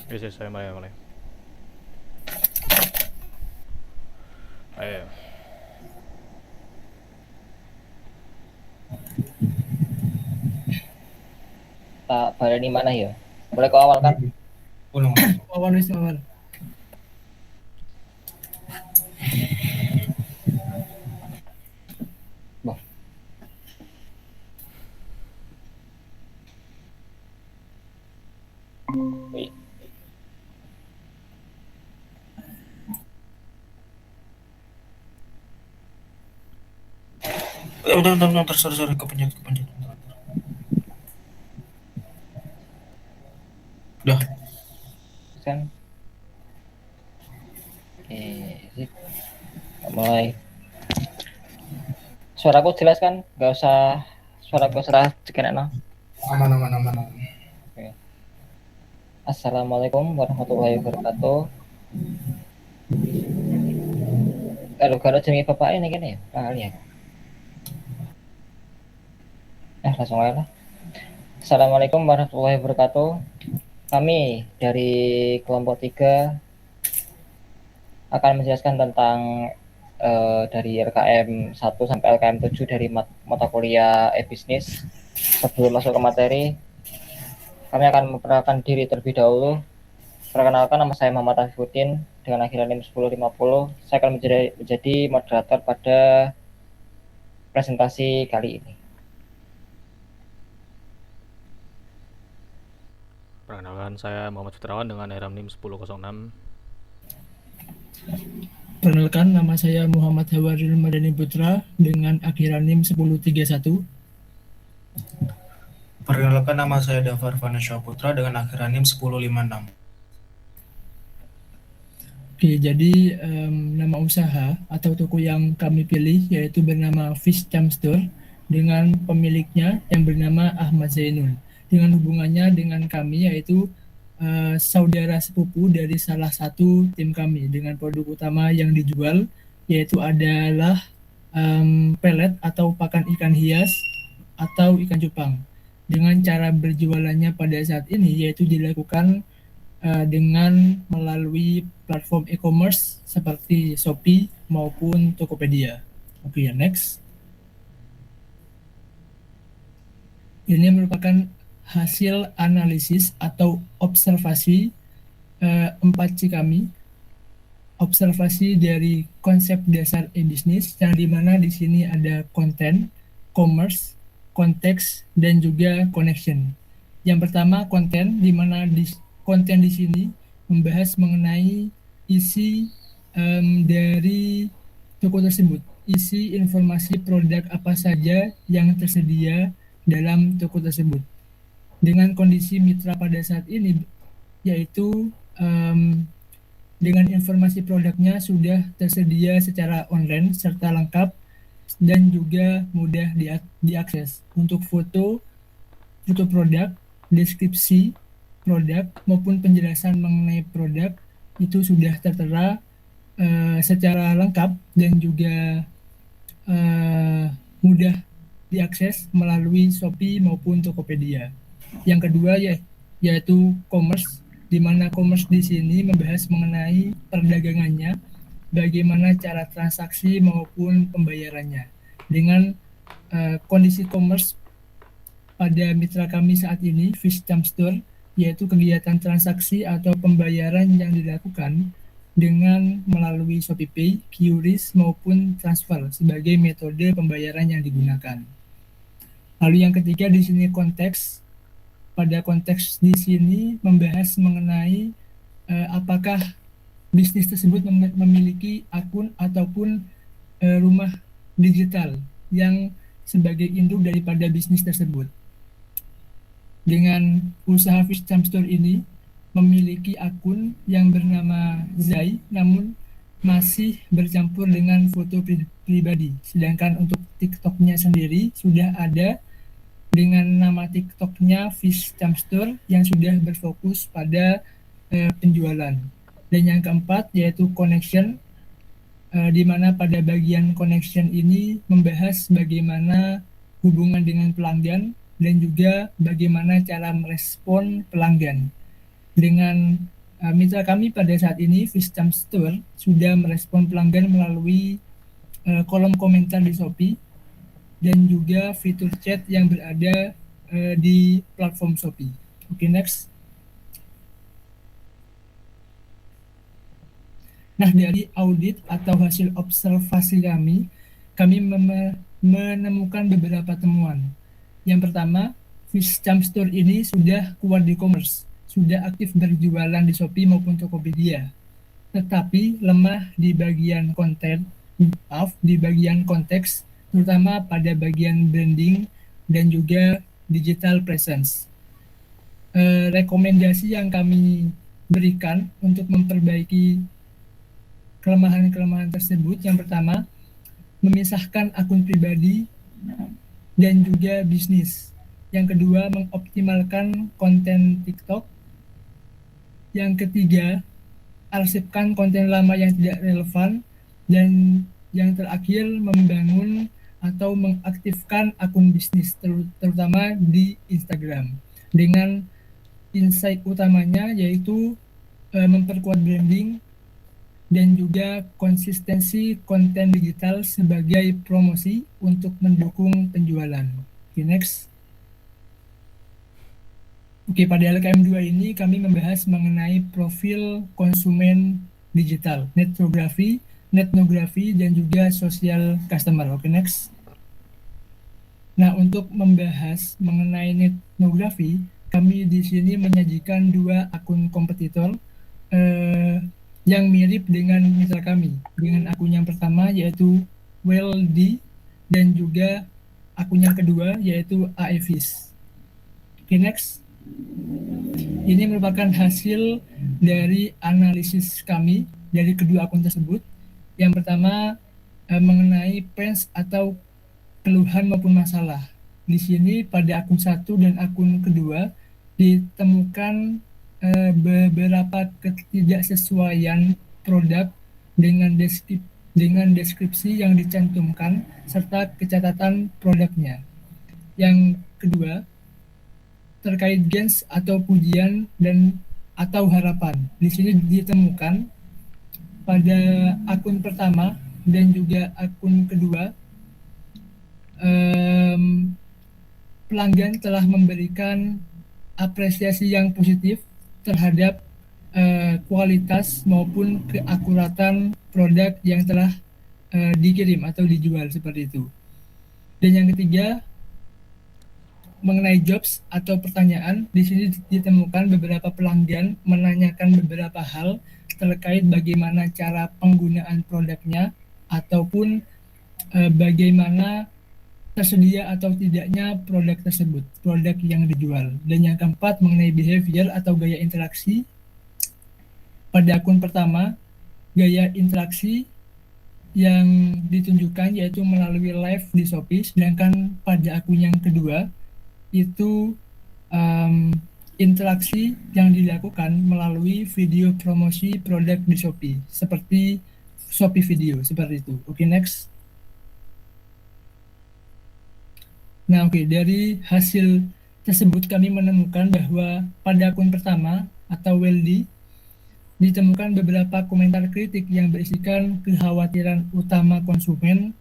Yes, yes, saya mulai. Ayo. Tak baleni mana ya? Boleh kau awal kan? Ulang. Awal wis awal. Boh. Wih. Bentar, sorry, kepencet. Bentar. Udah. Kan? Oke, sip. Mulai. Suaraku jelas kan? Gak usah suaraku serah cekenek no. Aman. Oke. Assalamualaikum warahmatullahi wabarakatuh. Kalau jenenge bapak ini kan ya? Kali ya. Langsung aja lah. Assalamualaikum warahmatullahi wabarakatuh. Kami dari kelompok 3 akan menjelaskan tentang dari RKM 1 sampai RKM 7 dari mata kuliah e-bisnis. Sebelum masuk ke materi, kami akan memperkenalkan diri terlebih dahulu. Perkenalkan, nama saya Muhammad Afifuddin dengan akhiran NIM 1050. Saya akan menjadi moderator pada presentasi kali ini. Perkenalkan, saya Muhammad Fitrawan dengan NIM 1006. Perkenalkan, nama saya Muhammad Hawaril Madani Putra dengan akhiran NIM 1031. Perkenalkan, nama saya Dafar Vanesha Putra dengan akhiran NIM 1056. Oke, jadi nama usaha atau toko yang kami pilih yaitu bernama Fish Jam Store dengan pemiliknya yang bernama Ahmad Zainul. Dengan hubungannya dengan kami yaitu saudara sepupu dari salah satu tim kami dengan produk utama yang dijual yaitu adalah pelet atau pakan ikan hias atau ikan cupang. Dengan cara berjualannya pada saat ini yaitu dilakukan dengan melalui platform e-commerce seperti Shopee maupun Tokopedia. Oke, ya, next. Ini merupakan hasil analisis atau observasi 4C kami. Observasi dari konsep dasar e-bisnis yang dimana di sini ada konten, commerce, konteks, dan juga connection. Yang pertama konten, di mana konten di sini membahas mengenai isi dari toko tersebut, isi informasi produk apa saja yang tersedia dalam toko tersebut. Dengan kondisi mitra pada saat ini, yaitu dengan informasi produknya sudah tersedia secara online serta lengkap dan juga mudah diakses. Untuk foto produk, deskripsi produk maupun penjelasan mengenai produk itu sudah tertera secara lengkap dan juga mudah diakses melalui Shopee maupun Tokopedia. Yang kedua yaitu commerce, di mana commerce di sini membahas mengenai perdagangannya, bagaimana cara transaksi maupun pembayarannya. Dengan kondisi commerce pada mitra kami saat ini, Fish Jam Store, yaitu kegiatan transaksi atau pembayaran yang dilakukan dengan melalui ShopeePay, QRIS, maupun transfer sebagai metode pembayaran yang digunakan. Lalu yang ketiga di sini konteks. Pada konteks di sini membahas mengenai apakah bisnis tersebut memiliki akun ataupun rumah digital yang sebagai induk daripada bisnis tersebut. Dengan usaha Fish Jam Store ini memiliki akun yang bernama Zai, namun masih bercampur dengan foto pribadi. Sedangkan untuk TikToknya sendiri sudah ada dengan nama TikToknya Fish Jam Store yang sudah berfokus pada penjualan. Dan yang keempat yaitu connection, di mana pada bagian connection ini membahas bagaimana hubungan dengan pelanggan dan juga bagaimana cara merespon pelanggan. Dengan mitra kami pada saat ini, Fishchamp Store, sudah merespon pelanggan melalui kolom komentar di Shopee dan juga fitur chat yang berada di platform Shopee. Oke, next. Nah, dari audit atau hasil observasi kami menemukan beberapa temuan. Yang pertama, Fishchamp Store ini sudah kuat di e-commerce, sudah aktif berjualan di Shopee maupun Tokopedia, tetapi lemah di bagian di bagian konteks, terutama pada bagian branding dan juga digital presence. Rekomendasi yang kami berikan untuk memperbaiki kelemahan-kelemahan tersebut, yang pertama, memisahkan akun pribadi dan juga bisnis. Yang kedua, mengoptimalkan konten TikTok. Yang ketiga, arsipkan konten lama yang tidak relevan. Dan yang terakhir, membangun atau mengaktifkan akun bisnis, terutama di Instagram. Dengan insight utamanya yaitu memperkuat branding dan juga konsistensi konten digital sebagai promosi untuk mendukung penjualan. Oke, next. Oke, pada LKM 2 ini kami membahas mengenai profil konsumen digital, netnografi, dan juga social customer. Oke, next. Nah, untuk membahas mengenai netnografi, kami di sini menyajikan 2 akun kompetitor yang mirip dengan mitra kami. Dengan akun yang pertama yaitu WellD dan juga akun yang kedua yaitu AEVIS. Oke, next. Ini merupakan hasil dari analisis kami dari kedua akun tersebut. Yang pertama mengenai pains atau keluhan maupun masalah. Di sini pada akun 1 dan akun kedua ditemukan beberapa ketidaksesuaian produk dengan deskripsi yang dicantumkan serta catatan produknya. Yang kedua, terkait gains atau pujian atau harapan. Di sini ditemukan pada akun pertama dan juga akun kedua, pelanggan telah memberikan apresiasi yang positif terhadap kualitas maupun keakuratan produk yang telah dikirim atau dijual, seperti itu. Dan yang ketiga, mengenai jobs atau pertanyaan, di sini ditemukan beberapa pelanggan menanyakan beberapa hal terkait bagaimana cara penggunaan produknya ataupun bagaimana tersedia atau tidaknya produk tersebut, produk yang dijual. Dan yang keempat, mengenai behavior atau gaya interaksi. Pada akun pertama, gaya interaksi yang ditunjukkan yaitu melalui live di Shopee, sedangkan pada akun yang kedua itu interaksi yang dilakukan melalui video promosi produk di Shopee, seperti Shopee Video, seperti itu. Oke, next. Nah, oke, dari hasil tersebut kami menemukan bahwa pada akun pertama atau WellD ditemukan beberapa komentar kritik yang berisikan kekhawatiran utama konsumen,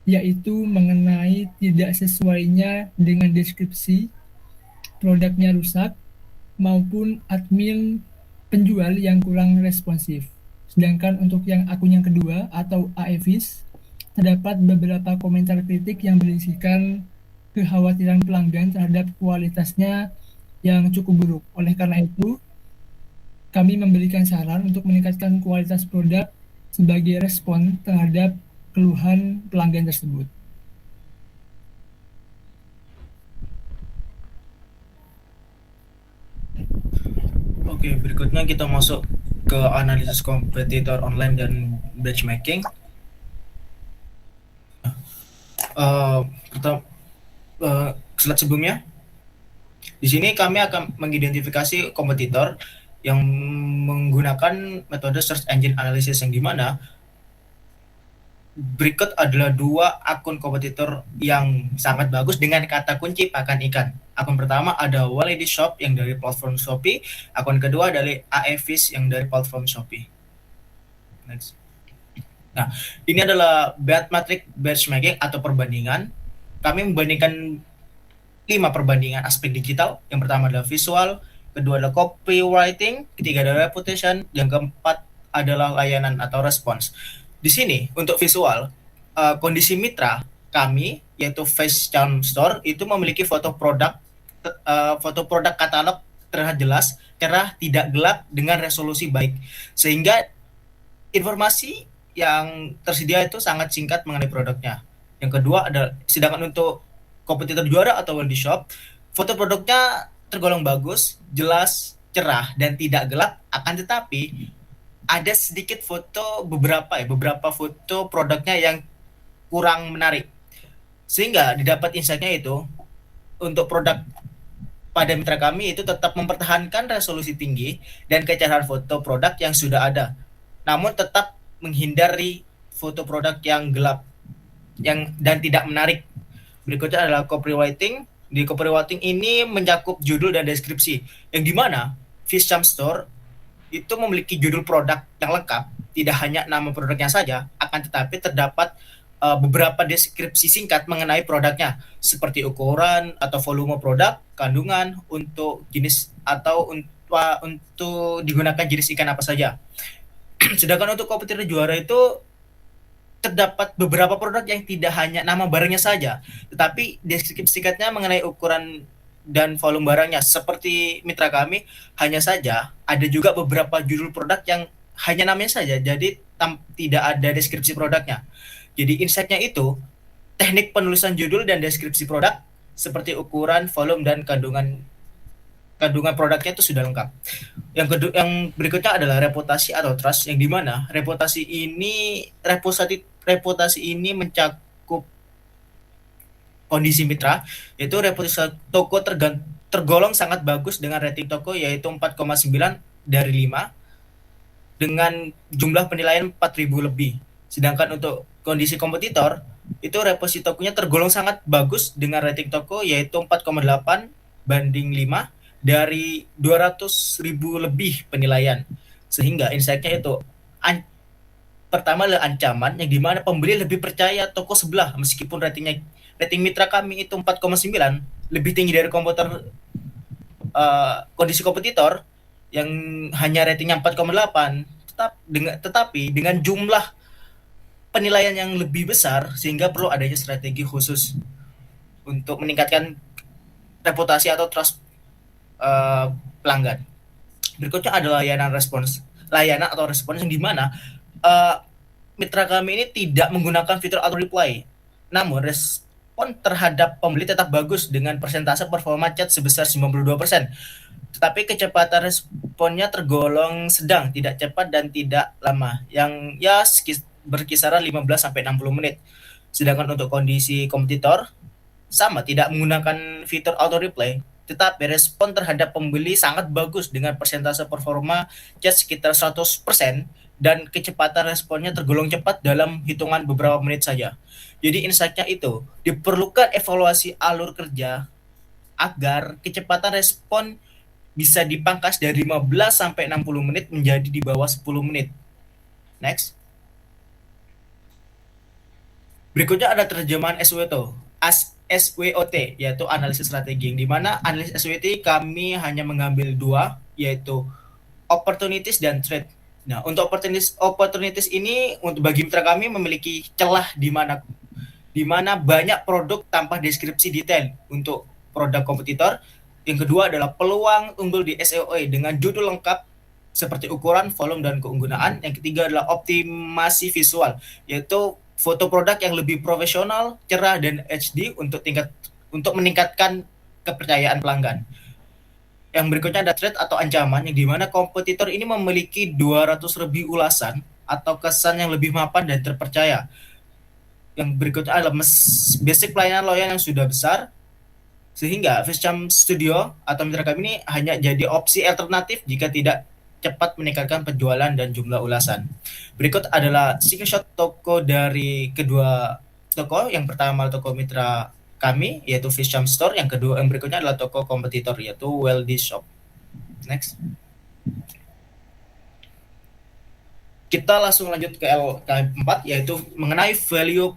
yaitu mengenai tidak sesuainya dengan deskripsi, produknya rusak, maupun admin penjual yang kurang responsif. Sedangkan untuk yang akun yang kedua atau AEVIS, terdapat beberapa komentar kritik yang berisikan kekhawatiran pelanggan terhadap kualitasnya yang cukup buruk. Oleh karena itu, kami memberikan saran untuk meningkatkan kualitas produk sebagai respon terhadap keluhan pelanggan tersebut. Oke, berikutnya kita masuk ke analisis kompetitor online dan benchmarking. Slide sebelumnya, di sini kami akan mengidentifikasi kompetitor yang menggunakan metode search engine analysis, yang dimana berikut adalah dua akun kompetitor yang sangat bagus dengan kata kunci pakan ikan. Akun pertama ada Waledi Shop yang dari platform Shopee, akun kedua dari AEFIS yang dari platform Shopee. Next. Nah, ini adalah Batmatrix benchmarking atau perbandingan. Kami membandingkan 5 perbandingan aspek digital. Yang pertama adalah visual, kedua adalah copywriting, ketiga adalah reputation, yang keempat adalah layanan atau respons. Di sini untuk visual, kondisi mitra kami yaitu Facecharm Store itu memiliki foto produk katalog terlihat jelas, cerah, tidak gelap dengan resolusi baik, sehingga informasi yang tersedia itu sangat singkat mengenai produknya. Yang kedua adalah, sedangkan untuk kompetitor juara atau World Shop, foto produknya tergolong bagus, jelas, cerah, dan tidak gelap. Akan tetapi ada sedikit beberapa foto produknya yang kurang menarik. Sehingga didapat insight-nya itu untuk produk pada mitra kami itu tetap mempertahankan resolusi tinggi dan kecerahan foto produk yang sudah ada, namun tetap menghindari foto produk yang gelap dan tidak menarik. Berikutnya adalah copywriting. Di copywriting ini mencakup judul dan deskripsi, yang dimana Facecharm Store itu memiliki judul produk yang lengkap, tidak hanya nama produknya saja, akan tetapi terdapat beberapa deskripsi singkat mengenai produknya, seperti ukuran atau volume produk, kandungan, untuk jenis atau untuk digunakan jenis ikan apa saja. Sedangkan untuk kompetitor juara itu terdapat beberapa produk yang tidak hanya nama barangnya saja, tetapi deskripsi singkatnya mengenai ukuran dan volume barangnya. Seperti mitra kami, hanya saja ada juga beberapa judul produk yang hanya namanya saja, jadi tidak ada deskripsi produknya. Jadi insight-nya itu, teknik penulisan judul dan deskripsi produk, seperti ukuran, volume, dan kandungan produknya itu sudah lengkap. Yang berikutnya adalah reputasi atau trust, yang dimana reputasi ini mencakup kondisi mitra, yaitu reputasi toko tergolong sangat bagus dengan rating toko yaitu 4,9 dari 5 dengan jumlah penilaian 4.000 lebih. Sedangkan untuk kondisi kompetitor, itu reputasi tokonya tergolong sangat bagus dengan rating toko yaitu 4,8 banding 5 dari 200.000 lebih penilaian. Sehingga insight-nya itu pertama adalah ancaman, yang dimana pembeli lebih percaya toko sebelah meskipun rating mitra kami itu 4,9, lebih tinggi dari kondisi kompetitor yang hanya ratingnya 4,8, tetapi dengan jumlah penilaian yang lebih besar, sehingga perlu adanya strategi khusus untuk meningkatkan reputasi atau trust pelanggan. Berikutnya adalah layanan atau respons, yang dimana mitra kami ini tidak menggunakan fitur auto reply, namun respon terhadap pembeli tetap bagus dengan persentase performa chat sebesar 92%. Tetapi kecepatan responnya tergolong sedang, tidak cepat dan tidak lama, yang berkisaran 15-60 menit. Sedangkan untuk kondisi kompetitor sama, tidak menggunakan fitur auto reply, tetapi respon terhadap pembeli sangat bagus dengan persentase performa chat sekitar 100%, dan kecepatan responnya tergolong cepat dalam hitungan beberapa menit saja. Jadi insight-nya itu, diperlukan evaluasi alur kerja agar kecepatan respon bisa dipangkas dari 15-60 menit menjadi di bawah 10 menit. Next. Berikutnya ada terjemahan SWOT, yaitu analisis strategi, yang dimana analisis SWOT kami hanya mengambil 2, yaitu opportunities dan threat. Nah, untuk opportunities ini, untuk bagi mitra kami memiliki celah di mana banyak produk tanpa deskripsi detail untuk produk kompetitor. Yang kedua adalah peluang unggul di SEO dengan judul lengkap seperti ukuran, volume, dan keunggulan. Yang ketiga adalah optimasi visual, yaitu foto produk yang lebih profesional, cerah, dan HD untuk meningkatkan kepercayaan pelanggan. Yang berikutnya ada threat atau ancaman, yang dimana kompetitor ini memiliki 200 lebih ulasan atau kesan yang lebih mapan dan terpercaya. Yang berikutnya adalah basic pelayanan loyal yang sudah besar, sehingga Facecharm Studio atau mitra kami ini hanya jadi opsi alternatif jika tidak cepat meningkatkan penjualan dan jumlah ulasan. Berikut adalah screenshot toko dari kedua toko. Yang pertama toko mitra kami yaitu Fishchamp Store, yang kedua yang berikutnya adalah toko kompetitor yaitu Weldy Shop. Next. Kita langsung lanjut ke LK4 yaitu mengenai value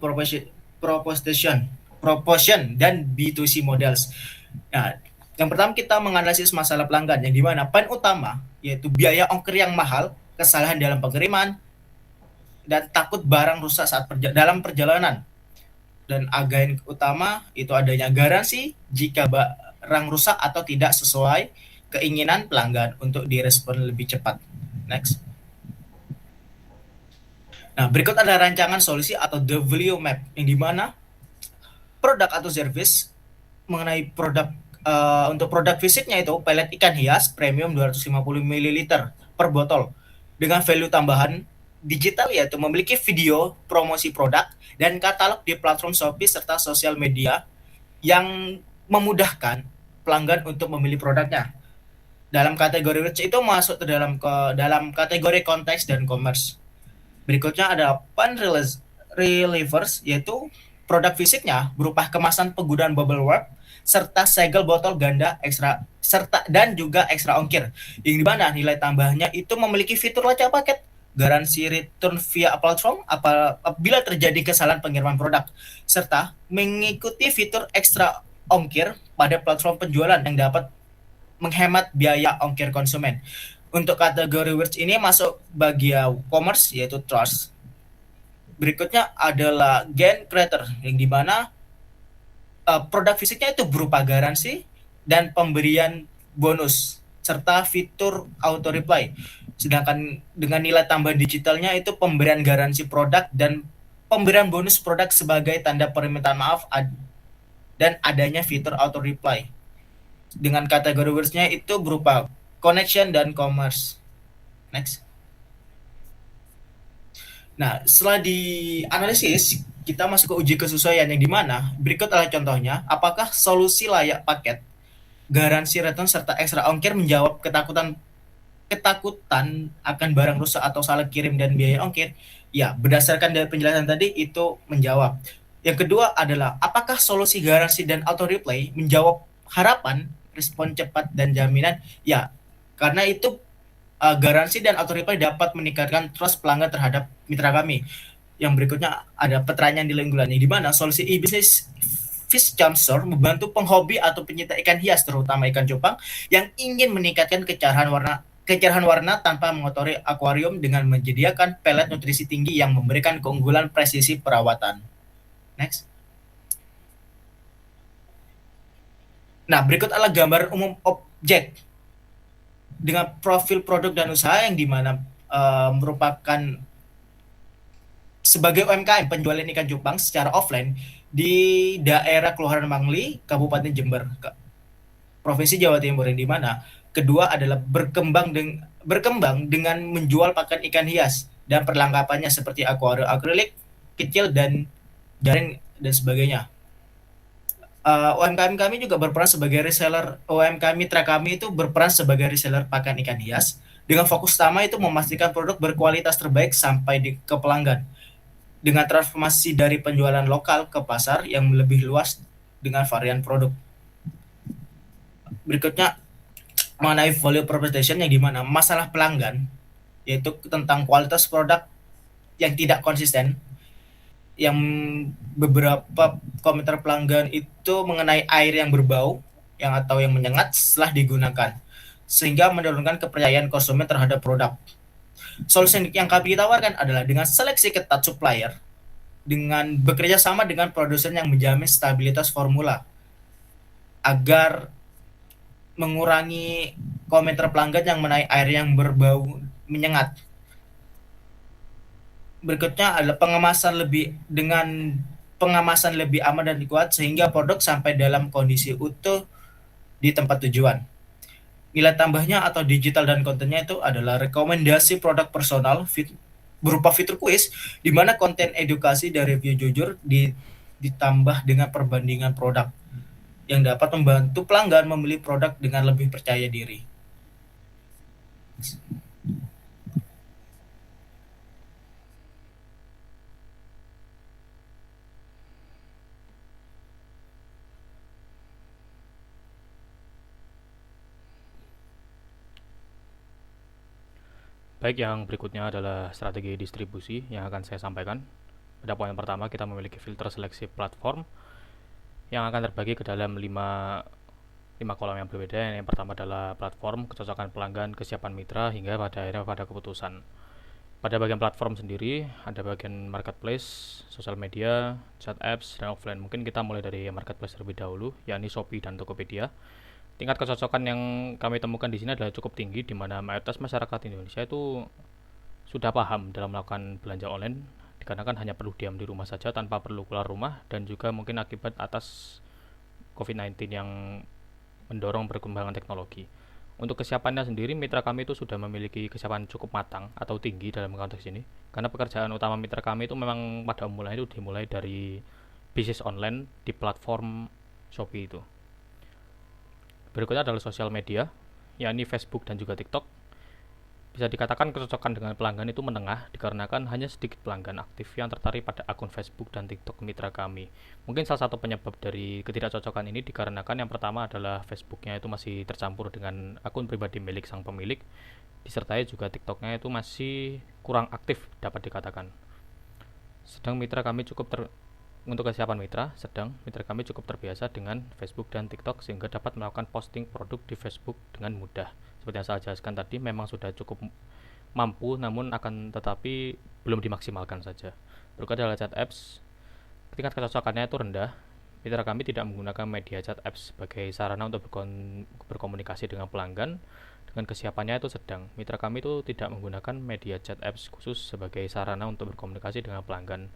proposition dan B2C models. Nah, yang pertama kita menganalisis masalah pelanggan yang dimana poin utama yaitu biaya ongkir yang mahal, kesalahan dalam pengiriman, dan takut barang rusak saat dalam perjalanan. Dan agen utama itu adanya garansi jika barang rusak atau tidak sesuai keinginan pelanggan untuk direspon lebih cepat. Next. Nah, berikut ada rancangan solusi atau the value map yang dimana produk atau service mengenai produk untuk produk fisiknya itu pelet ikan hias premium 250 ml per botol dengan value tambahan digital yaitu memiliki video promosi produk dan katalog di platform Shopee serta sosial media yang memudahkan pelanggan untuk memilih produknya. Dalam kategori which itu masuk ke dalam kategori konteks dan commerce. Berikutnya ada pan relievers yaitu produk fisiknya berupa kemasan penggunaan bubble wrap serta segel botol ganda ekstra serta dan juga ekstra ongkir. Yang dimana nilai tambahnya itu memiliki fitur lacak paket, garansi return via platform apabila terjadi kesalahan pengiriman produk, serta mengikuti fitur ekstra ongkir pada platform penjualan yang dapat menghemat biaya ongkir konsumen. Untuk kategori words ini masuk bagian commerce yaitu trust. Berikutnya adalah gain creator yang dimana produk fisiknya itu berupa garansi dan pemberian bonus serta fitur auto reply. Sedangkan dengan nilai tambah digitalnya itu pemberian garansi produk dan pemberian bonus produk sebagai tanda permintaan maaf dan adanya fitur auto reply. Dengan kategori words-nya itu berupa connection dan commerce. Next. Nah, setelah dianalisis, kita masuk ke uji kesesuaian yang dimana berikut adalah contohnya. Apakah solusi layak paket, garansi return serta ekstra ongkir menjawab ketakutan akan barang rusak atau salah kirim dan biaya ongkir? Ya, berdasarkan dari penjelasan tadi itu menjawab. Yang kedua adalah apakah solusi garansi dan auto reply menjawab harapan respon cepat dan jaminan? Ya, karena itu garansi dan auto reply dapat meningkatkan trust pelanggan terhadap mitra kami. Yang berikutnya ada pertanyaan di unggulan di mana solusi e-business Fishchamp Store membantu penghobi atau pencinta ikan hias terutama ikan cupang yang ingin meningkatkan kecerahan warna tanpa mengotori akuarium dengan menyediakan pelet nutrisi tinggi yang memberikan keunggulan presisi perawatan. Next. Nah, berikut adalah gambar umum objek dengan profil produk dan usaha yang dimana merupakan sebagai UMKM penjualan ikan cupang secara offline di daerah Kelurahan Mangli, Kabupaten Jember, Provinsi Jawa Timur, yang dimana kedua adalah berkembang dengan menjual pakan ikan hias dan perlengkapannya seperti akuarium akrilik kecil dan jaring dan sebagainya. UMKM kami juga berperan sebagai reseller. UMKM mitra kami itu berperan sebagai reseller pakan ikan hias dengan fokus utama itu memastikan produk berkualitas terbaik sampai ke pelanggan dengan transformasi dari penjualan lokal ke pasar yang lebih luas dengan varian produk. Berikutnya mengenai value proposition yang dimana masalah pelanggan yaitu tentang kualitas produk yang tidak konsisten, yang beberapa komentar pelanggan itu mengenai air yang berbau atau yang menyengat setelah digunakan sehingga menurunkan kepercayaan konsumen terhadap produk. Solusi yang kami tawarkan adalah dengan seleksi ketat supplier dengan bekerja sama dengan produsen yang menjamin stabilitas formula agar mengurangi komentar pelanggan yang mengenai air yang berbau menyengat. Berikutnya adalah pengemasan lebih aman dan kuat sehingga produk sampai dalam kondisi utuh di tempat tujuan. Nilai tambahnya atau digital dan kontennya itu adalah rekomendasi produk personal berupa fitur kuis di mana konten edukasi dan review jujur ditambah dengan perbandingan produk yang dapat membantu pelanggan memilih produk dengan lebih percaya diri. Baik, yang berikutnya adalah strategi distribusi yang akan saya sampaikan. Pada poin pertama, kita memiliki filter seleksi platform yang akan terbagi ke dalam 5 kolom yang berbeda. Yang pertama adalah platform, kecocokan pelanggan, kesiapan mitra, hingga pada akhirnya pada keputusan. Pada bagian platform sendiri, ada bagian marketplace, sosial media, chat apps, dan offline. Mungkin kita mulai dari marketplace terlebih dahulu, yakni Shopee dan Tokopedia. Tingkat kecocokan yang kami temukan di sini adalah cukup tinggi, di mana mayoritas masyarakat Indonesia itu sudah paham dalam melakukan belanja online, dikarenakan hanya perlu diam di rumah saja tanpa perlu keluar rumah, dan juga mungkin akibat atas COVID-19 yang mendorong perkembangan teknologi. Untuk kesiapannya sendiri, mitra kami itu sudah memiliki kesiapan cukup matang atau tinggi dalam konteks ini, karena pekerjaan utama mitra kami itu memang pada mulanya itu dimulai dari bisnis online di platform Shopee itu. Berikutnya adalah sosial media, yakni Facebook dan juga TikTok. Bisa dikatakan kecocokan dengan pelanggan itu menengah, dikarenakan hanya sedikit pelanggan aktif yang tertarik pada akun Facebook dan TikTok mitra kami. Mungkin salah satu penyebab dari ketidakcocokan ini dikarenakan yang pertama adalah Facebooknya itu masih tercampur dengan akun pribadi milik sang pemilik, disertai juga TikToknya itu masih kurang aktif dapat dikatakan. Untuk kesiapan mitra, mitra kami cukup terbiasa dengan Facebook dan TikTok sehingga dapat melakukan posting produk di Facebook dengan mudah. Seperti yang saya jelaskan tadi, memang sudah cukup mampu, namun akan tetapi belum dimaksimalkan saja. Berikutnya adalah chat apps. Tingkat kecocokannya itu rendah. Mitra kami tidak menggunakan media chat apps sebagai sarana untuk berkomunikasi dengan pelanggan. Dengan kesiapannya itu sedang. Mitra kami itu tidak menggunakan media chat apps khusus sebagai sarana untuk berkomunikasi dengan pelanggan.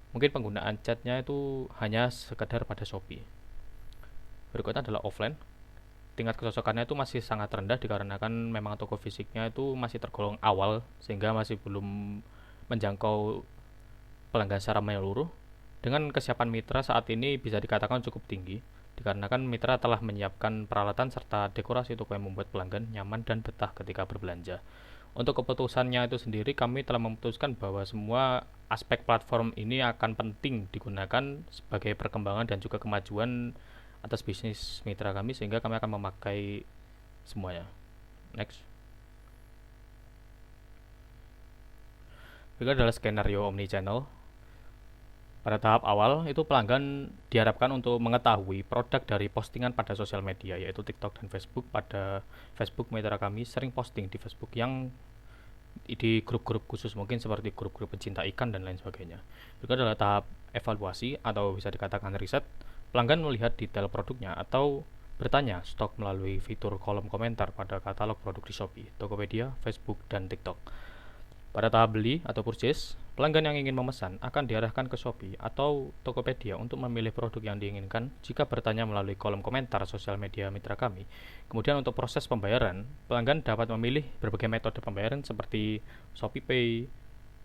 Mungkin penggunaan chatnya itu hanya sekedar pada Shopee. Berikutnya adalah offline. Tingkat kecocokannya itu masih sangat rendah dikarenakan memang toko fisiknya itu masih tergolong awal sehingga masih belum menjangkau pelanggan secara menyeluruh. Dengan kesiapan mitra saat ini bisa dikatakan cukup tinggi dikarenakan mitra telah menyiapkan peralatan serta dekorasi toko yang membuat pelanggan nyaman dan betah ketika berbelanja. Untuk keputusannya itu sendiri, kami telah memutuskan bahwa semua aspek platform ini akan penting digunakan sebagai perkembangan dan juga kemajuan atas bisnis mitra kami, sehingga kami akan memakai semuanya. Next. Berikut adalah skenario omnichannel. Pada tahap awal, itu pelanggan diharapkan untuk mengetahui produk dari postingan pada sosial media, yaitu TikTok dan Facebook. Pada Facebook, mitra kami sering posting di Facebook yang di grup-grup khusus, mungkin seperti grup-grup pecinta ikan dan lain sebagainya. Berikut adalah tahap evaluasi atau bisa dikatakan riset. Pelanggan melihat detail produknya atau bertanya stok melalui fitur kolom komentar pada katalog produk di Shopee, Tokopedia, Facebook, dan TikTok. Pada tahap beli atau purchase, pelanggan yang ingin memesan akan diarahkan ke Shopee atau Tokopedia untuk memilih produk yang diinginkan jika bertanya melalui kolom komentar sosial media mitra kami. Kemudian untuk proses pembayaran, pelanggan dapat memilih berbagai metode pembayaran seperti ShopeePay,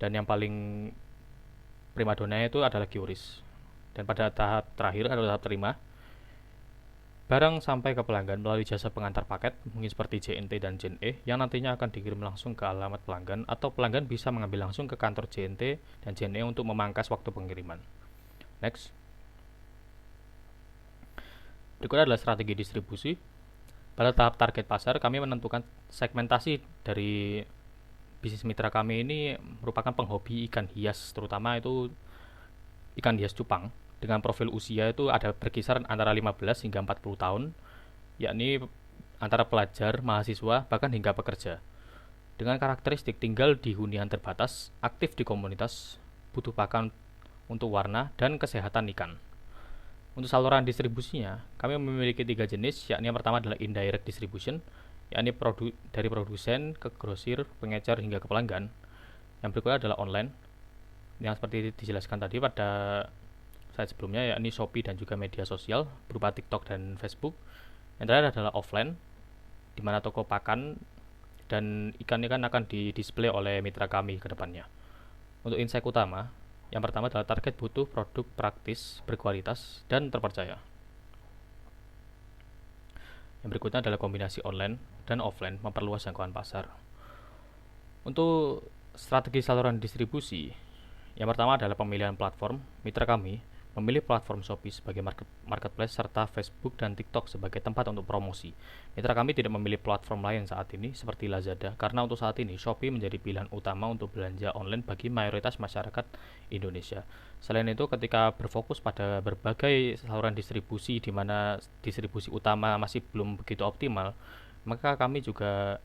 dan yang paling primadona itu adalah QRIS. Dan pada tahap terakhir adalah tahap terima. Barang sampai ke pelanggan melalui jasa pengantar paket, mungkin seperti JNT dan JNE, yang nantinya akan dikirim langsung ke alamat pelanggan, atau pelanggan bisa mengambil langsung ke kantor JNT dan JNE untuk memangkas waktu pengiriman. Next. Berikutnya adalah strategi distribusi. Pada tahap target pasar, kami menentukan segmentasi dari bisnis mitra kami ini merupakan penghobi ikan hias, terutama itu ikan hias cupang, dengan profil usia itu ada berkisar antara 15 hingga 40 tahun, yakni antara pelajar, mahasiswa, bahkan hingga pekerja. Dengan karakteristik tinggal di hunian terbatas, aktif di komunitas, butuh pakan untuk warna, dan kesehatan ikan. Untuk saluran distribusinya, kami memiliki 3 jenis, yakni yang pertama adalah indirect distribution, yakni dari produsen ke grosir, pengecer, hingga ke pelanggan. Yang berikutnya adalah online, yang seperti dijelaskan tadi pada slide sebelumnya, yakni Shopee dan juga media sosial berupa TikTok dan Facebook. Yang terakhir adalah offline, di mana toko pakan dan ikan-ikan akan didisplay oleh mitra kami ke depannya. Untuk insight utama, yang pertama adalah target butuh produk praktis, berkualitas, dan terpercaya. Yang berikutnya adalah kombinasi online dan offline memperluas jangkauan pasar. Untuk strategi saluran distribusi, yang pertama adalah pemilihan platform. Mitra kami memilih platform Shopee sebagai marketplace serta Facebook dan TikTok sebagai tempat untuk promosi. Mitra kami tidak memilih platform lain saat ini seperti Lazada karena untuk saat ini Shopee menjadi pilihan utama untuk belanja online bagi mayoritas masyarakat Indonesia. Selain itu, ketika berfokus pada berbagai saluran distribusi di mana distribusi utama masih belum begitu optimal, maka kami juga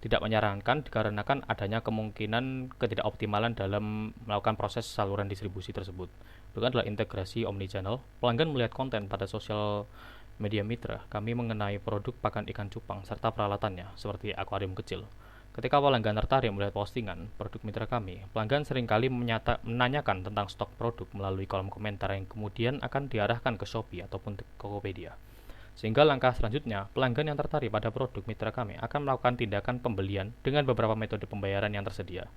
tidak menyarankan dikarenakan adanya kemungkinan ketidakoptimalan dalam melakukan proses saluran distribusi tersebut. Berikut adalah integrasi omnichannel. Pelanggan melihat konten pada sosial media mitra kami mengenai produk pakan ikan cupang serta peralatannya seperti akuarium kecil. Ketika pelanggan tertarik melihat postingan produk mitra kami, pelanggan seringkali menanyakan tentang stok produk melalui kolom komentar yang kemudian akan diarahkan ke Shopee ataupun Tokopedia. Sehingga langkah selanjutnya, pelanggan yang tertarik pada produk mitra kami akan melakukan tindakan pembelian dengan beberapa metode pembayaran yang tersedia.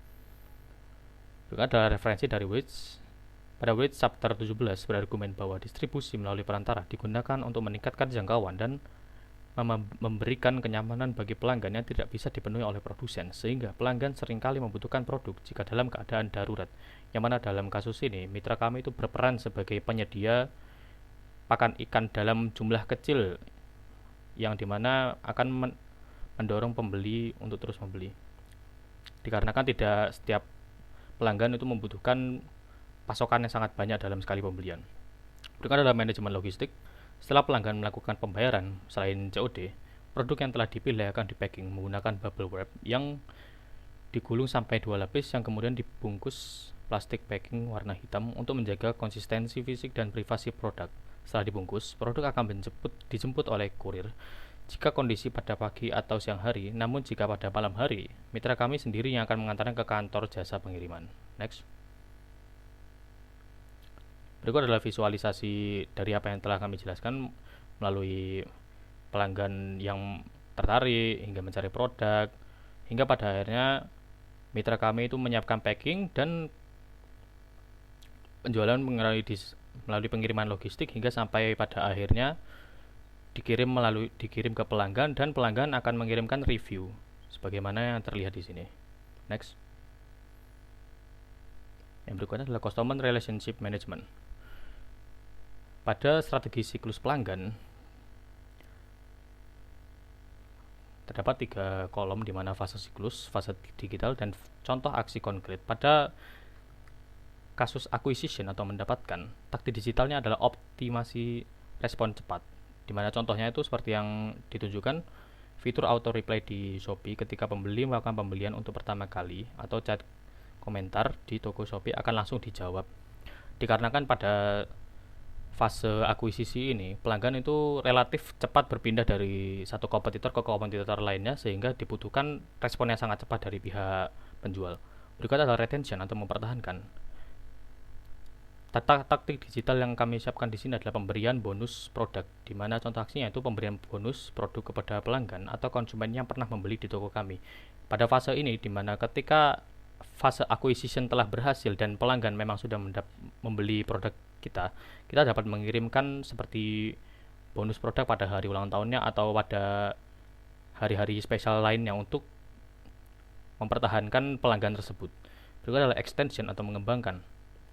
Berikut adalah referensi dari Wix. Pada Wix chapter 17 berargumen bahwa distribusi melalui perantara digunakan untuk meningkatkan jangkauan dan memberikan kenyamanan bagi pelanggan yang tidak bisa dipenuhi oleh produsen, sehingga pelanggan seringkali membutuhkan produk jika dalam keadaan darurat, yang mana dalam kasus ini mitra kami itu berperan sebagai penyedia pakan ikan dalam jumlah kecil yang dimana akan mendorong pembeli untuk terus membeli, dikarenakan tidak setiap pelanggan itu membutuhkan pasokan yang sangat banyak dalam sekali pembelian. Berikut adalah manajemen logistik. Setelah pelanggan melakukan pembayaran selain COD, produk yang telah dipilih akan dipacking menggunakan bubble wrap yang digulung sampai 2 lapis yang kemudian dibungkus plastik packing warna hitam untuk menjaga konsistensi fisik dan privasi produk. Setelah dibungkus, produk akan dijemput oleh kurir jika kondisi pada pagi atau siang hari, namun jika pada malam hari, mitra kami sendiri yang akan mengantarnya ke kantor jasa pengiriman. Next. Berikut adalah visualisasi dari apa yang telah kami jelaskan melalui pelanggan yang tertarik hingga mencari produk, hingga pada akhirnya mitra kami itu menyiapkan packing dan penjualan melalui pengiriman logistik hingga sampai pada akhirnya dikirim ke pelanggan dan pelanggan akan mengirimkan review sebagaimana yang terlihat di sini. Next. Yang berikutnya adalah Customer Relationship Management. Pada strategi siklus pelanggan terdapat 3 kolom di mana fase siklus, fase digital, dan contoh aksi konkret. Pada kasus acquisition atau mendapatkan, taktik digitalnya adalah optimasi respon cepat, di mana contohnya itu seperti yang ditunjukkan, fitur auto reply di Shopee ketika pembeli melakukan pembelian untuk pertama kali, atau chat komentar di toko Shopee akan langsung dijawab. Dikarenakan pada fase akuisisi ini, pelanggan itu relatif cepat berpindah dari satu kompetitor ke kompetitor lainnya, sehingga dibutuhkan respon yang sangat cepat dari pihak penjual. Berikut adalah retention atau mempertahankan. Taktik digital yang kami siapkan di sini adalah pemberian bonus produk, di mana contoh aksinya itu pemberian bonus produk kepada pelanggan atau konsumen yang pernah membeli di toko kami. Pada fase ini, di mana ketika fase acquisition telah berhasil dan pelanggan memang sudah membeli produk kita dapat mengirimkan seperti bonus produk pada hari ulang tahunnya atau pada hari-hari spesial lainnya untuk mempertahankan pelanggan tersebut. Berikut adalah extension atau mengembangkan.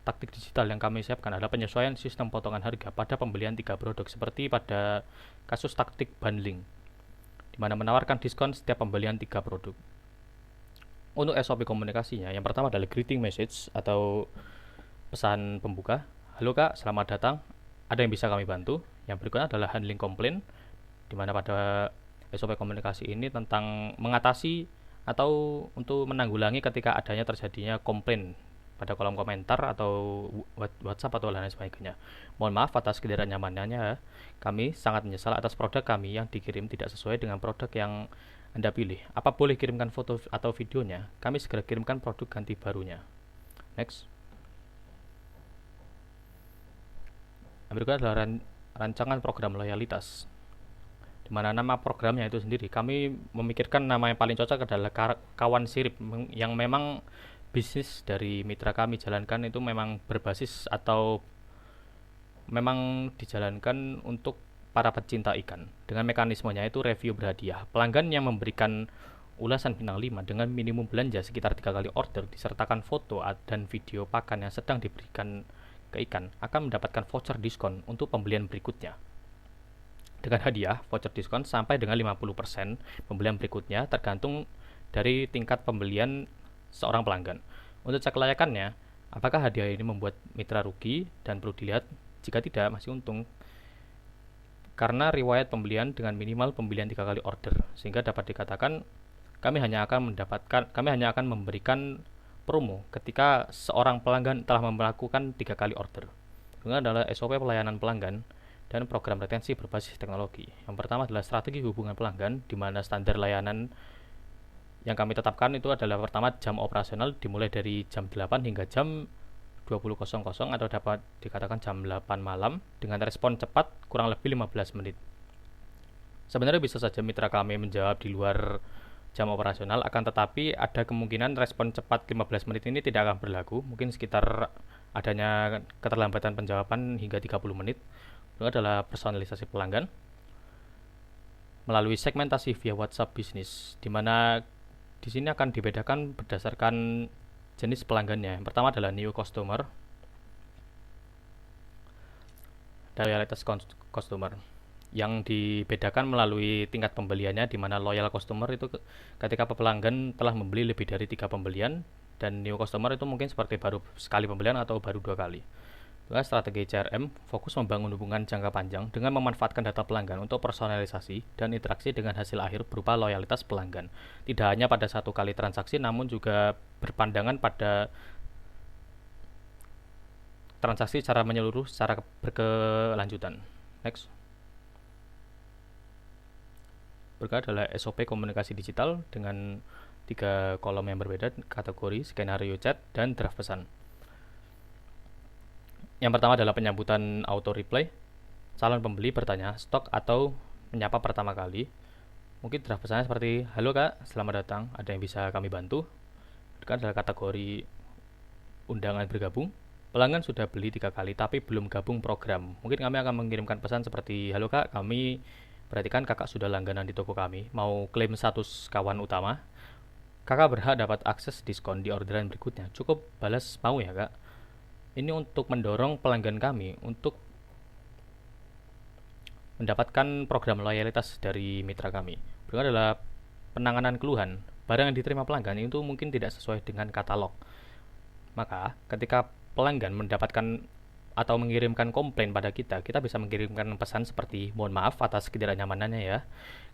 Taktik digital yang kami siapkan adalah penyesuaian sistem potongan harga pada pembelian 3 produk seperti pada kasus taktik bundling, di mana menawarkan diskon setiap pembelian 3 produk. Untuk SOP komunikasinya, yang pertama adalah greeting message atau pesan pembuka. Halo Kak, selamat datang. Ada yang bisa kami bantu? Yang berikutnya adalah handling komplain, di mana pada SOP komunikasi ini tentang mengatasi atau untuk menanggulangi ketika adanya terjadinya komplain pada kolom komentar atau WhatsApp atau lain sebagainya. Mohon maaf atas ketidaknyamanannya. Kami sangat menyesal atas produk kami yang dikirim tidak sesuai dengan produk yang Anda pilih. Apa boleh kirimkan foto atau videonya? Kami segera kirimkan produk ganti barunya. Next. Berikut adalah rancangan program loyalitas, di mana nama programnya itu sendiri kami memikirkan nama yang paling cocok adalah kawan sirip, yang memang bisnis dari mitra kami jalankan itu memang berbasis atau memang dijalankan untuk para pecinta ikan. Dengan mekanismenya itu review berhadiah. Pelanggan yang memberikan ulasan bintang 5 dengan minimum belanja sekitar 3 kali order disertakan foto dan video pakan yang sedang diberikan ke ikan akan mendapatkan voucher diskon untuk pembelian berikutnya. Dengan hadiah, voucher diskon sampai dengan 50% pembelian berikutnya tergantung dari tingkat pembelian seorang pelanggan. Untuk cek kelayakannya, apakah hadiah ini membuat mitra rugi dan perlu dilihat, jika tidak masih untung karena riwayat pembelian dengan minimal pembelian 3 kali order, sehingga dapat dikatakan kami hanya akan memberikan promo ketika seorang pelanggan telah melakukan 3 kali order. Ini adalah SOP pelayanan pelanggan dan program retensi berbasis teknologi. Yang pertama adalah strategi hubungan pelanggan, di mana standar layanan yang kami tetapkan itu adalah pertama jam operasional dimulai dari jam 8 hingga jam 20.00 atau dapat dikatakan jam 8 malam dengan respon cepat kurang lebih 15 menit. Sebenarnya bisa saja mitra kami menjawab di luar jam operasional, akan tetapi ada kemungkinan respon cepat 15 menit ini tidak akan berlaku, mungkin sekitar adanya keterlambatan penjawaban hingga 30 menit. Itu adalah personalisasi pelanggan melalui segmentasi via WhatsApp bisnis, di mana di sini akan dibedakan berdasarkan jenis pelanggannya. Yang pertama adalah new customer dan loyalitas customer, yang dibedakan melalui tingkat pembeliannya, di mana loyal customer itu ketika pelanggan telah membeli lebih dari 3 pembelian, dan new customer itu mungkin seperti baru sekali pembelian atau baru 2 kali. Strategi CRM fokus membangun hubungan jangka panjang dengan memanfaatkan data pelanggan untuk personalisasi dan interaksi dengan hasil akhir berupa loyalitas pelanggan. Tidak hanya pada satu kali transaksi, namun juga berpandangan pada transaksi secara menyeluruh, secara berkelanjutan. Next. Berikut adalah SOP komunikasi digital dengan 3 kolom yang berbeda, kategori, skenario chat, dan draft pesan. Yang pertama adalah penyambutan auto reply. Calon pembeli bertanya stok atau menyapa pertama kali. Mungkin draft pesannya seperti, halo kak, selamat datang, ada yang bisa kami bantu? Itu adalah kategori undangan bergabung. Pelanggan sudah beli 3 kali tapi belum gabung program. Mungkin kami akan mengirimkan pesan seperti, halo kak, kami perhatikan kakak sudah langganan di toko kami, mau klaim status kawan utama. Kakak berhak dapat akses diskon di orderan berikutnya. Cukup balas mau ya kak? Ini untuk mendorong pelanggan kami untuk mendapatkan program loyalitas dari mitra kami. Berikut adalah penanganan keluhan. Barang yang diterima pelanggan itu mungkin tidak sesuai dengan katalog. Maka ketika pelanggan mendapatkan atau mengirimkan komplain pada kita bisa mengirimkan pesan seperti, mohon maaf atas ketidaknyamanannya ya.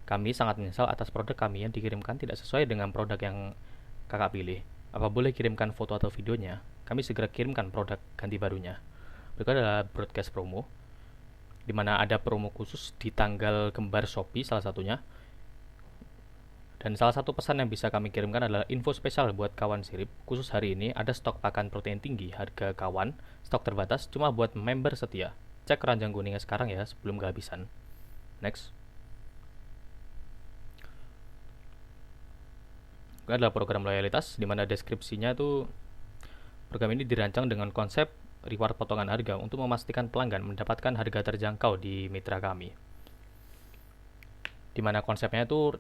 Kami sangat menyesal atas produk kami yang dikirimkan tidak sesuai dengan produk yang kakak pilih. Apa boleh kirimkan foto atau videonya? Kami segera kirimkan produk ganti barunya. Berikut adalah broadcast promo, di mana ada promo khusus di tanggal kembar Shopee salah satunya. Dan salah satu pesan yang bisa kami kirimkan adalah info spesial buat kawan sirip. Khusus hari ini ada stok pakan protein tinggi, harga kawan, stok terbatas, cuma buat member setia. Cek keranjang kuningnya sekarang ya sebelum kehabisan. Next. Ini adalah program loyalitas, di mana deskripsinya itu program ini dirancang dengan konsep reward potongan harga untuk memastikan pelanggan mendapatkan harga terjangkau di mitra kami. Di mana konsepnya itu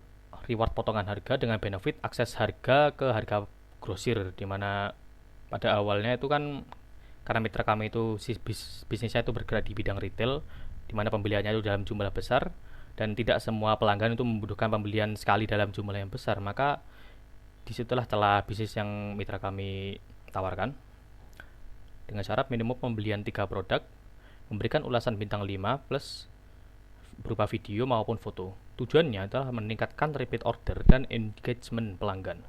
reward potongan harga dengan benefit akses harga ke harga grosir, di mana pada awalnya itu kan karena mitra kami itu bisnisnya itu bergerak di bidang retail, di mana pembeliannya itu dalam jumlah besar dan tidak semua pelanggan itu membutuhkan pembelian sekali dalam jumlah yang besar, maka disitulah celah bisnis yang mitra kami tawarkan dengan syarat minimum pembelian 3 produk, memberikan ulasan bintang 5 plus berupa video maupun foto. Tujuannya adalah meningkatkan repeat order dan engagement pelanggan.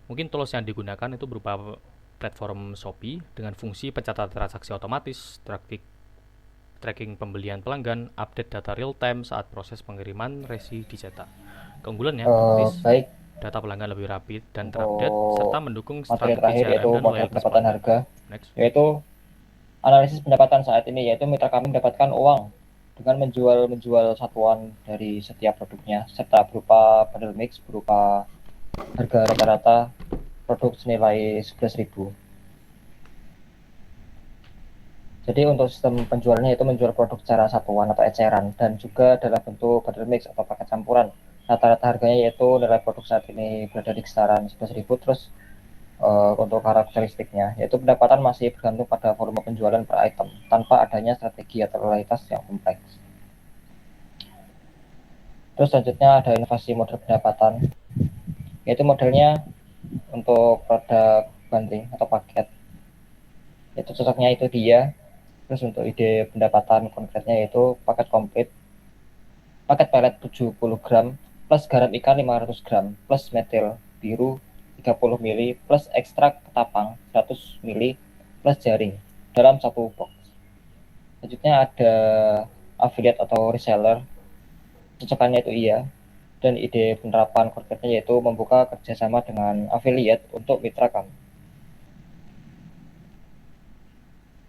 Mungkin tools yang digunakan itu berupa platform Shopee dengan fungsi pencatatan transaksi otomatis, tracking pembelian pelanggan, update data real time saat proses pengiriman resi dicetak. Keunggulannya Baik. Data pelanggan lebih rapi dan terupdate, serta mendukung materi strategi terakhir CRM yaitu dan model loyalitas pendapatan pelanggan. harga, Next. yaitu analisis pendapatan saat ini, yaitu mitra kami mendapatkan uang dengan menjual satuan dari setiap produknya, serta berupa bundle mix berupa harga rata-rata produk senilai 11.000. Jadi untuk sistem penjualannya itu menjual produk secara satuan atau eceran, dan juga dalam bentuk bundle mix atau paket campuran. Rata-rata harganya yaitu nilai produk saat ini berada di kisaran 11.000, terus untuk karakteristiknya, yaitu pendapatan masih bergantung pada volume penjualan per item tanpa adanya strategi atau loyalitas yang kompleks. Terus selanjutnya ada inovasi model pendapatan, yaitu modelnya untuk produk bundling atau paket, itu cocoknya itu dia. Terus untuk ide pendapatan konkretnya yaitu paket komplit, paket pelet 70 gram plus garam ikan 500 gram plus metil biru 30 mili plus ekstrak ketapang 100 mili plus jaring dalam satu box. Selanjutnya ada affiliate atau reseller, cocokannya itu iya. Dan ide penerapan konkretnya yaitu membuka kerjasama dengan affiliate untuk mitra kami.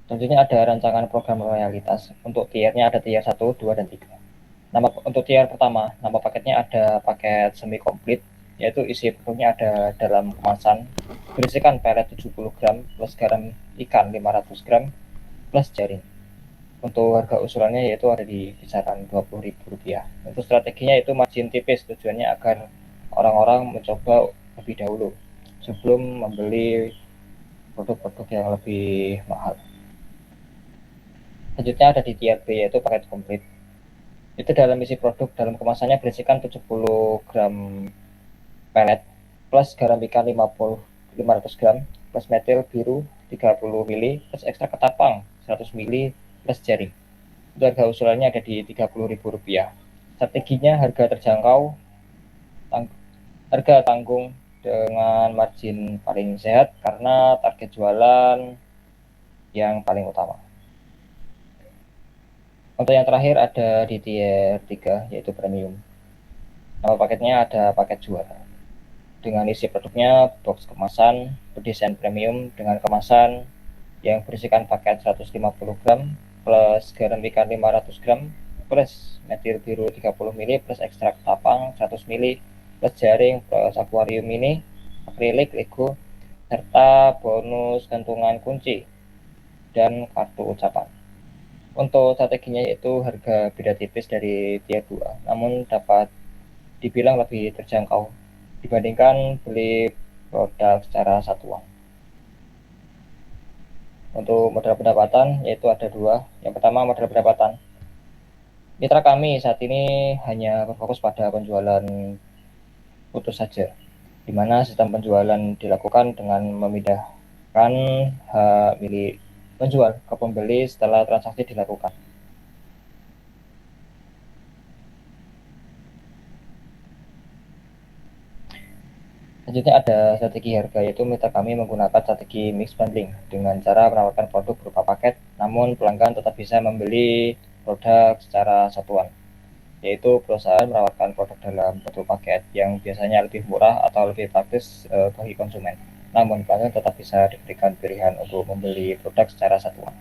Selanjutnya ada rancangan program loyalitas. Untuk tiernya ada tier 1, 2, dan 3. Untuk tier pertama, nama paketnya ada paket semi komplit, yaitu isi produknya ada dalam kemasan, berisikan pelet 70 gram plus garam ikan 500 gram plus jaring. Untuk harga usulannya yaitu ada di kisaran Rp20.000. Untuk strateginya itu margin tipis, tujuannya agar orang-orang mencoba lebih dahulu sebelum membeli produk-produk yang lebih mahal. Selanjutnya ada di tier B yaitu paket komplit. Itu dalam isi produk dalam kemasannya berisikan 70 gram pelet plus garam ikan 500 gram plus metil biru 30 mili plus ekstrak ketapang 100 mili plus jaring. Itu harga usulannya ada di Rp30.000. Strateginya harga terjangkau, harga tanggung dengan margin paling sehat karena target jualan yang paling utama. Untuk yang terakhir ada di tier 3 yaitu premium. Nama paketnya ada paket juara. Dengan isi produknya box kemasan berdesain premium dengan kemasan yang berisikan paket 150 gram plus garam ikan 500 gram plus metil biru 30 mili plus ekstrak tapang 100 mili plus jaring plus akuarium mini, akrilik, lego, serta bonus gantungan kunci dan kartu ucapan. Untuk strateginya yaitu harga beda tipis dari tier 2, namun dapat dibilang lebih terjangkau dibandingkan beli produk secara satuan. Untuk modal pendapatan yaitu ada dua. Yang pertama modal pendapatan. Mitra kami saat ini hanya berfokus pada penjualan putus saja, di mana sistem penjualan dilakukan dengan memindahkan hak milik penjual ke pembeli setelah transaksi dilakukan. Selanjutnya ada strategi harga, yaitu mitra kami menggunakan strategi mix bundling dengan cara menawarkan produk berupa paket, namun pelanggan tetap bisa membeli produk secara satuan, yaitu perusahaan menawarkan produk dalam bentuk paket yang biasanya lebih murah atau lebih praktis bagi konsumen. Namun pelanggan tetap bisa diberikan pilihan untuk membeli produk secara satuan.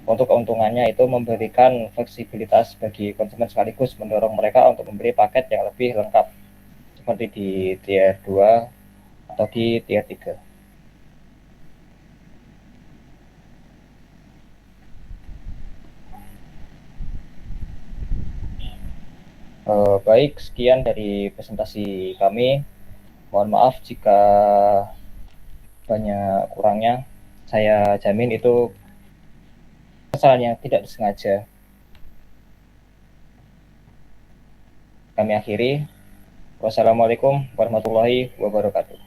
Untuk keuntungannya itu memberikan fleksibilitas bagi konsumen sekaligus mendorong mereka untuk membeli paket yang lebih lengkap seperti di tier 2 atau di tier 3. Baik, sekian dari presentasi kami. Mohon maaf jika banyak kurangnya. Saya jamin itu kesalahan yang tidak disengaja. Kami akhiri. Wassalamualaikum warahmatullahi wabarakatuh.